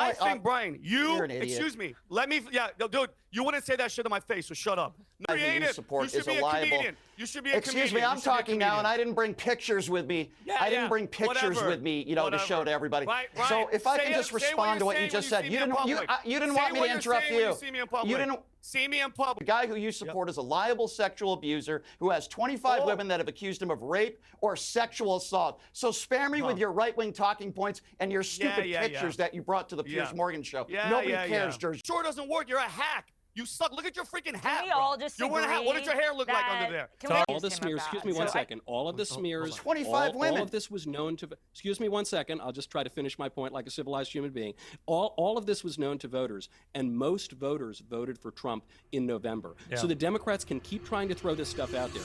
I think, Brian, excuse me, dude, you wouldn't say that shit in my face, so shut up. No, you ain't it. You should be a comedian. You should be a comedian. Excuse me, I'm talking now, and I didn't bring pictures with me. I didn't bring pictures with me, to show to everybody. Right. So if I can just respond to what you just said. You didn't want me to interrupt you. You didn't see me in public. The guy who you support is a liable sexual abuser who has 25 women that have accused him of rape or sexual assault. So spare me with your right-wing talking points and your stupid pictures that you brought to the Piers Morgan show. Nobody cares, Jersey. Sure doesn't work. You're a hack. You suck. Look at your freaking hat. Can we all just You're wearing a hat. What did your hair look like under there? All the smears. Excuse me one second. All of the smears. 25 women. All of this was known to. Excuse me one second. I'll just try to finish my point like a civilized human being. All of this was known to voters, and most voters voted for Trump in November. So the Democrats can keep trying to throw this stuff out there.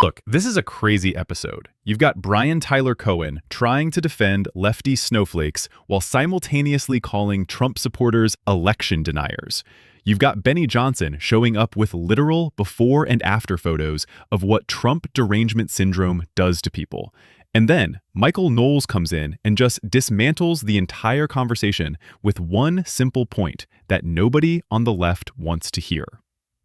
Look, this is a crazy episode. You've got Brian Tyler Cohen trying to defend lefty snowflakes while simultaneously calling Trump supporters election deniers. You've got Benny Johnson showing up with literal before and after photos of what Trump derangement syndrome does to people. And then Michael Knowles comes in and just dismantles the entire conversation with one simple point that nobody on the left wants to hear.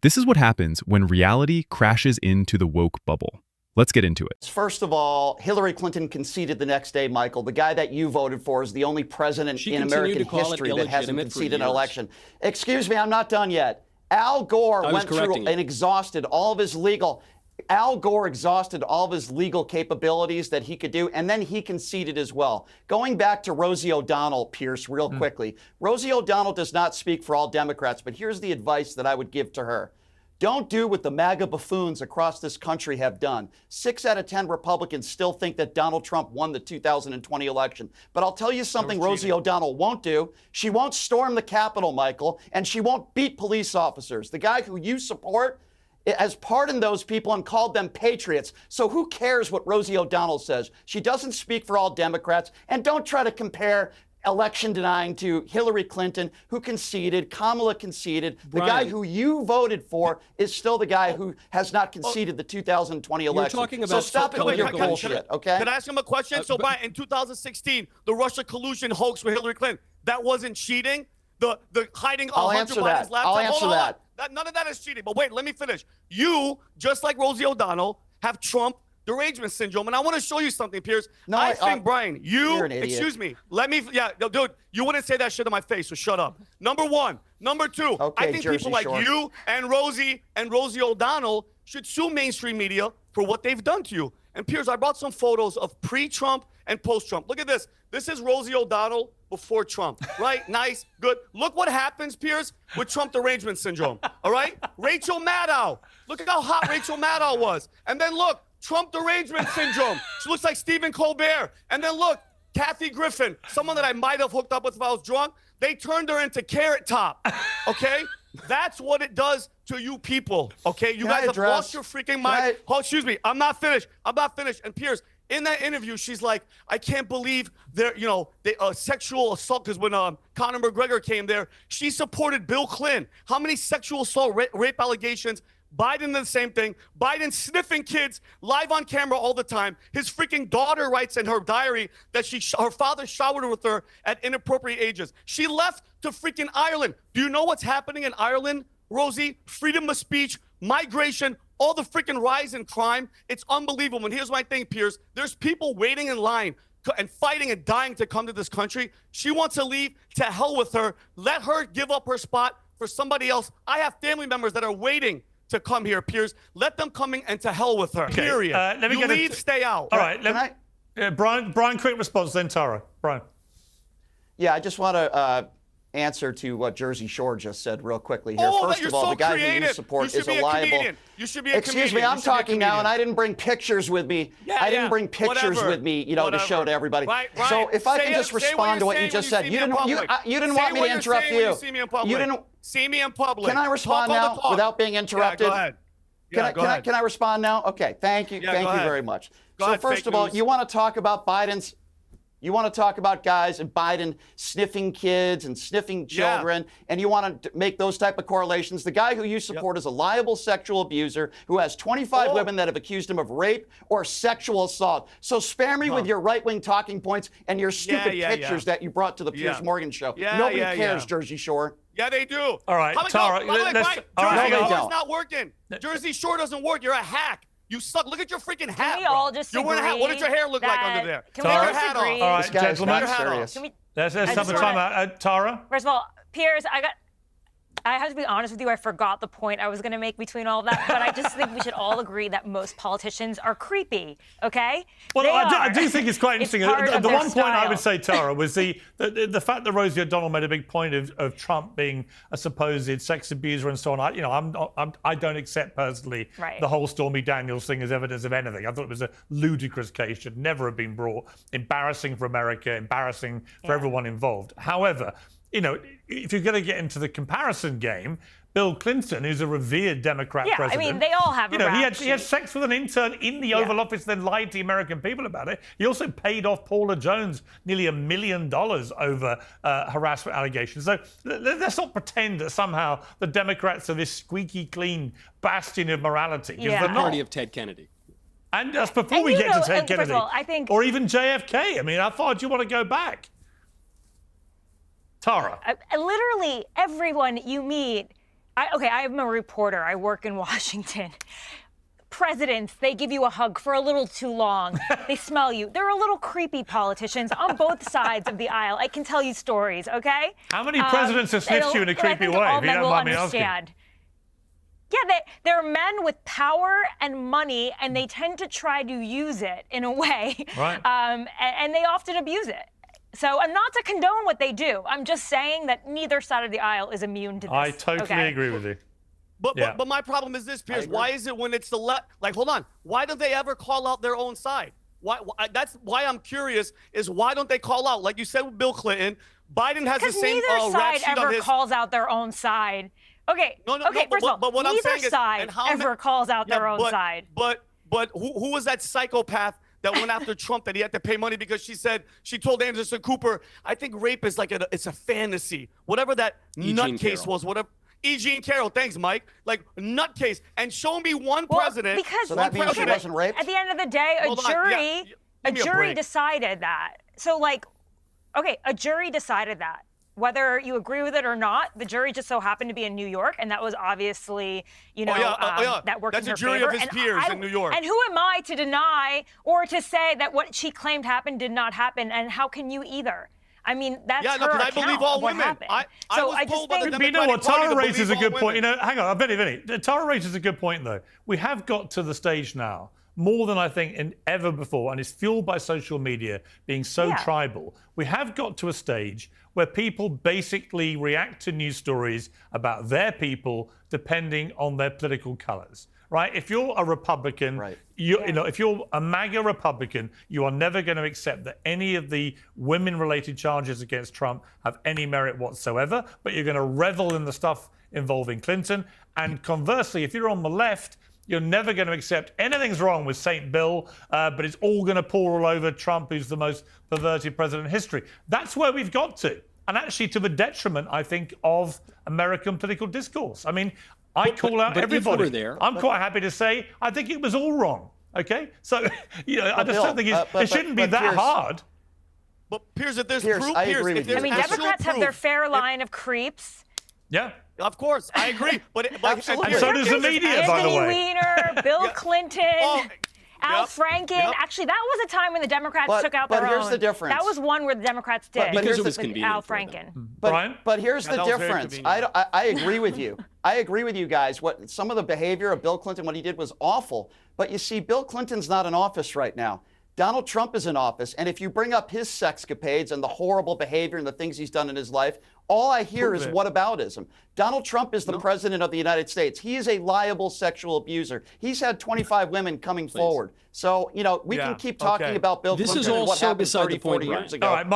This is what happens when reality crashes into the woke bubble. Let's get into it. First of all, Hillary Clinton conceded the next day, Michael. The guy that you voted for is the only president in American history that hasn't conceded an election. Excuse me, I'm not done yet. Al Gore went through and exhausted all of his legal... Al Gore exhausted all of his legal capabilities that he could do, and then he conceded as well. Going back to Rosie O'Donnell, Pierce, real quickly. Rosie O'Donnell does not speak for all Democrats, but here's the advice that I would give to her. Don't do what the MAGA buffoons across this country have done. 6 out of 10 Republicans still think that Donald Trump won the 2020 election. But I'll tell you something Rosie O'Donnell won't do. She won't storm the Capitol, Michael, and she won't beat police officers. The guy who you support has pardoned those people and called them patriots. So who cares what Rosie O'Donnell says? She doesn't speak for all Democrats. And don't try to compare election denying to Hillary Clinton, who conceded, Kamala conceded. The guy who you voted for is still the guy who has not conceded the 2020 election. You're talking about so stop it with your bullshit, okay? Can I ask him a question? So in 2016, the Russia collusion hoax with Hillary Clinton, that wasn't cheating? The hiding Hunter Biden's laptop? I'll answer that. None of that is cheating. But wait, let me finish. You, just like Rosie O'Donnell, have Trump derangement syndrome. And I want to show you something, Piers. I think, Brian, you're an idiot. Excuse me. Dude, you wouldn't say that shit in my face, so shut up. Number one. Number two, I think people like you and Rosie O'Donnell should sue mainstream media for what they've done to you. And Piers, I brought some photos of pre-Trump and post-Trump. Look at this. This is Rosie O'Donnell before Trump, right? Nice, good. Look what happens, Piers, with Trump derangement syndrome, all right? Rachel Maddow. Look at how hot Rachel Maddow was. And then look, Trump derangement syndrome. She looks like Stephen Colbert. And then look, Kathy Griffin, someone that I might have hooked up with if I was drunk. They turned her into Carrot Top, okay? That's what it does to you people, okay? You guys have lost your freaking mind. Oh, excuse me, I'm not finished. And Piers, in that interview, she's like, I can't believe sexual assault, because when Conor McGregor came there, she supported Bill Clinton. How many sexual assault rape allegations? Biden the same thing. Biden sniffing kids live on camera all the time. His freaking daughter writes in her diary that her father showered with her at inappropriate ages. She left to freaking Ireland. Do you know what's happening in Ireland, Rosie? Freedom of speech, migration, all the freaking rise in crime. It's unbelievable. And here's my thing, Piers. There's people waiting in line and fighting and dying to come to this country. She wants to leave. To hell with her. Let her give up her spot for somebody else. I have family members that are waiting to come here, Piers. Let them come in and to hell with her, period. Let me leave, stay out. All right, Brian, quick response, then Tara. Brian. Yeah, I just want to answer to what Jersey Shore just said real quickly here. First of all, the guy who you support is a liable... You should be a comedian. Excuse me, I'm talking now, and I didn't bring pictures with me. I didn't bring pictures with me, to show to everybody. So if I can just respond to what you just said. You didn't want me to interrupt you. You didn't... See me in public. Can I respond now without being interrupted? Yeah, go ahead. Can I respond now? Okay, thank you. Thank you very much. So first of all, you want to talk about Biden's... You want to talk about guys and Biden sniffing kids and sniffing children, and you want to make those type of correlations. The guy who you support is a liable sexual abuser who has 25 women that have accused him of rape or sexual assault. So spare me with your right-wing talking points and your stupid pictures that you brought to the Piers Morgan show. Nobody cares, Jersey Shore. Yeah, they do. All right, Tara. Jersey Shore is not working. Jersey Shore doesn't work. You're a hack. You suck. Look at your freaking hat. Can we all just agree? What does your hair look like under there? Can we just agree? All right, gentlemen. Let's have a time out. Tara? First of all, Piers, I have to be honest with you, I forgot the point I was going to make between all of that, but I just think we should all agree that most politicians are creepy, okay? Well, I do think it's quite interesting. The one point I would say, Tara, was the fact that Rosie O'Donnell made a big point of Trump being a supposed sex abuser and so on. I don't accept personally the whole Stormy Daniels thing as evidence of anything. I thought it was a ludicrous case, should never have been brought. Embarrassing for America, embarrassing for everyone involved. However, if you're going to get into the comparison game, Bill Clinton, who's a revered Democrat president. I mean, they all have a rap he had sex with an intern in the Oval Office, then lied to the American people about it. He also paid off Paula Jones nearly $1 million over harassment allegations. So let's not pretend that somehow the Democrats are this squeaky clean bastion of morality. The party of Ted Kennedy. And that's before we get to Ted Kennedy. First of all, I think, or even JFK. I mean, how far do you want to go back? Tara. Literally everyone you meet. I'm a reporter. I work in Washington. Presidents, they give you a hug for a little too long. They smell you. They're a little creepy politicians on both sides of the aisle. I can tell you stories, okay? How many presidents have sniffed you in a creepy way, if you don't mind me asking? Yeah, they're men with power and money, and they tend to try to use it in a way. Right. And they often abuse it. So I'm not to condone what they do. I'm just saying that neither side of the aisle is immune to this. I totally agree with you. But my problem is this, Piers. Why is it when it's the left? Like, hold on. Why don't they ever call out their own side? Why? That's why I'm curious. Is why don't they call out? Like you said with Bill Clinton, Biden has the same neither rap side sheet ever on his. calls out their own side. Okay. First of all, what I'm saying neither side ever calls out their own side. But who was that psychopath that went after Trump that he had to pay money because she told Anderson Cooper, I think rape is like it's a fantasy. Whatever that nutcase was, whatever. E. Jean Carroll, thanks, Mike. Like, nutcase. And show me one president. Because so that means she wasn't raped? At the end of the day, a jury decided that. So, a jury decided that. Whether you agree with it or not, the jury just so happened to be in New York, and that was obviously, that worked in her favor. That's a jury of his peers in New York. And who am I to deny or to say that what she claimed happened did not happen, and how can you either? I mean, that's her account I believe all of what women. happened. I was told by the Democratic Party Tara raises a good point. women. Hang on, Vinny. Tara raises a good point, though. We have got to the stage now, more than I think ever before, and it's fueled by social media being so tribal. We have got to a stage where people basically react to news stories about their people depending on their political colors. Right? If you're a Republican, if you're a MAGA Republican, you are never going to accept that any of the women-related charges against Trump have any merit whatsoever, but you're going to revel in the stuff involving Clinton. And conversely, if you're on the left, you're never going to accept anything's wrong with St. Bill, but it's all going to pour all over Trump, who's the most perverted president in history. That's where we've got to. And actually to the detriment, I think, of American political discourse. I mean, I call out everybody. I'm quite happy to say I think it was all wrong. Okay? So, I just don't think it shouldn't be that hard. But Piers, if there's proof, Democrats have their fair line of creeps. Yeah. Of course, I agree. But and so does the media, by the way. Anthony Weiner, Bill Clinton, Al Franken. Actually, that was a time when the Democrats took out their own. But here's the difference. That was one where the Democrats did. Because it was convenient. Al Franken. But here's the difference. I agree with you. I agree with you guys. Some of the behavior of Bill Clinton, what he did was awful. But you see, Bill Clinton's not in office right now. Donald Trump is in office, and if you bring up his sexcapades and the horrible behavior and the things he's done in his life, all I hear is whataboutism. Donald Trump is the president of the United States. He is a liable sexual abuser. He's had 25 women coming forward. So, we can keep talking about Bill Clinton and what happened 30, 40 years ago. All right,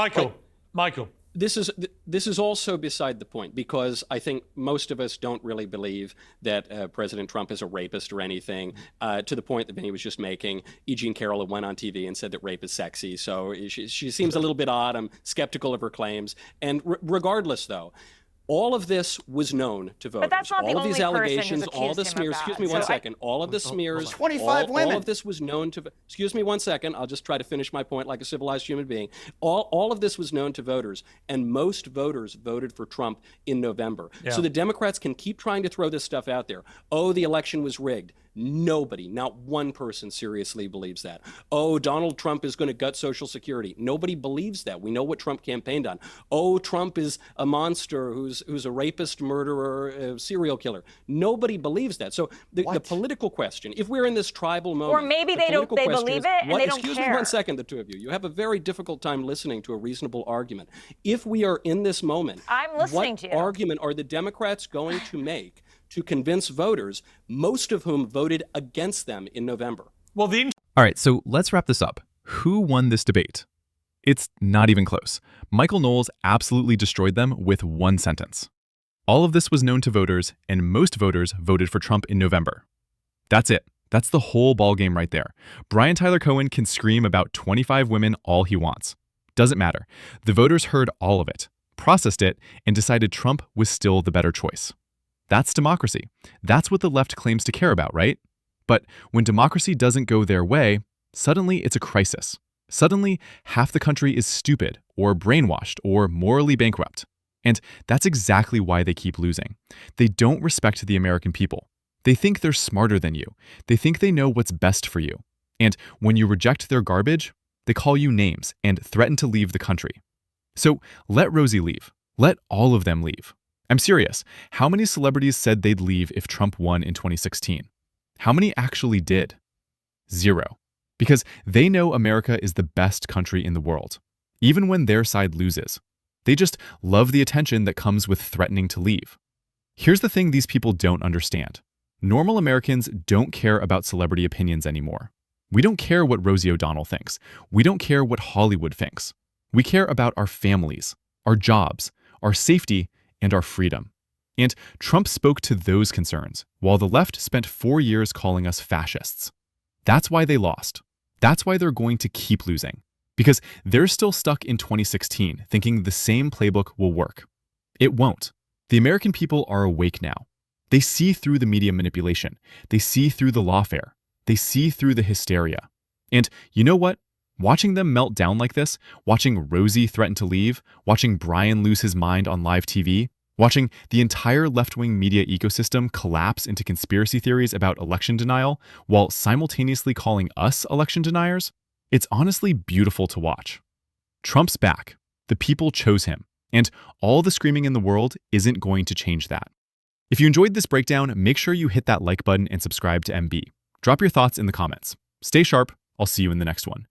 Michael, This is also beside the point, because I think most of us don't really believe that President Trump is a rapist or anything, to the point that Vinny was just making. E. Jean Carroll went on TV and said that rape is sexy, so she seems a little bit odd. I'm skeptical of her claims. And regardless, though, all of this was known to voters. But that's not all the of these only allegations, person all the smears. Excuse me one second. All of the smears. 25 women. All of this was known to. Excuse me one second. I'll just try to finish my point like a civilized human being. All of this was known to voters, and most voters voted for Trump in November. Yeah. So the Democrats can keep trying to throw this stuff out there. Oh, the election was rigged. Nobody, not one person seriously believes that. Oh, Donald Trump is going to gut Social Security. Nobody believes that. We know what Trump campaigned on. Oh, Trump is a monster who's a rapist, murderer, serial killer. Nobody believes that. So the political question, if we're in this tribal moment, or maybe they believe it and they don't care. Excuse me one second, the two of you. You have a very difficult time listening to a reasonable argument. If we are in this moment, I'm listening to you. What argument are the Democrats going to make to convince voters, most of whom voted against them in November? All right, so let's wrap this up. Who won this debate? It's not even close. Michael Knowles absolutely destroyed them with one sentence. All of this was known to voters, and most voters voted for Trump in November. That's it. That's the whole ballgame right there. Brian Tyler Cohen can scream about 25 women all he wants. Doesn't matter. The voters heard all of it, processed it, and decided Trump was still the better choice. That's democracy. That's what the left claims to care about, right? But when democracy doesn't go their way, suddenly it's a crisis. Suddenly, half the country is stupid or brainwashed or morally bankrupt. And that's exactly why they keep losing. They don't respect the American people. They think they're smarter than you. They think they know what's best for you. And when you reject their garbage, they call you names and threaten to leave the country. So let Rosie leave. Let all of them leave. I'm serious. How many celebrities said they'd leave if Trump won in 2016? How many actually did? 0. Because they know America is the best country in the world, even when their side loses. They just love the attention that comes with threatening to leave. Here's the thing these people don't understand. Normal Americans don't care about celebrity opinions anymore. We don't care what Rosie O'Donnell thinks. We don't care what Hollywood thinks. We care about our families, our jobs, our safety, and our freedom. And Trump spoke to those concerns, while the left spent 4 years calling us fascists. That's why they lost. That's why they're going to keep losing. Because they're still stuck in 2016, thinking the same playbook will work. It won't. The American people are awake now. They see through the media manipulation. They see through the lawfare. They see through the hysteria. And you know what? Watching them melt down like this, watching Rosie threaten to leave, watching Brian lose his mind on live TV, watching the entire left-wing media ecosystem collapse into conspiracy theories about election denial while simultaneously calling us election deniers, it's honestly beautiful to watch. Trump's back. The people chose him. And all the screaming in the world isn't going to change that. If you enjoyed this breakdown, make sure you hit that like button and subscribe to MB. Drop your thoughts in the comments. Stay sharp. I'll see you in the next one.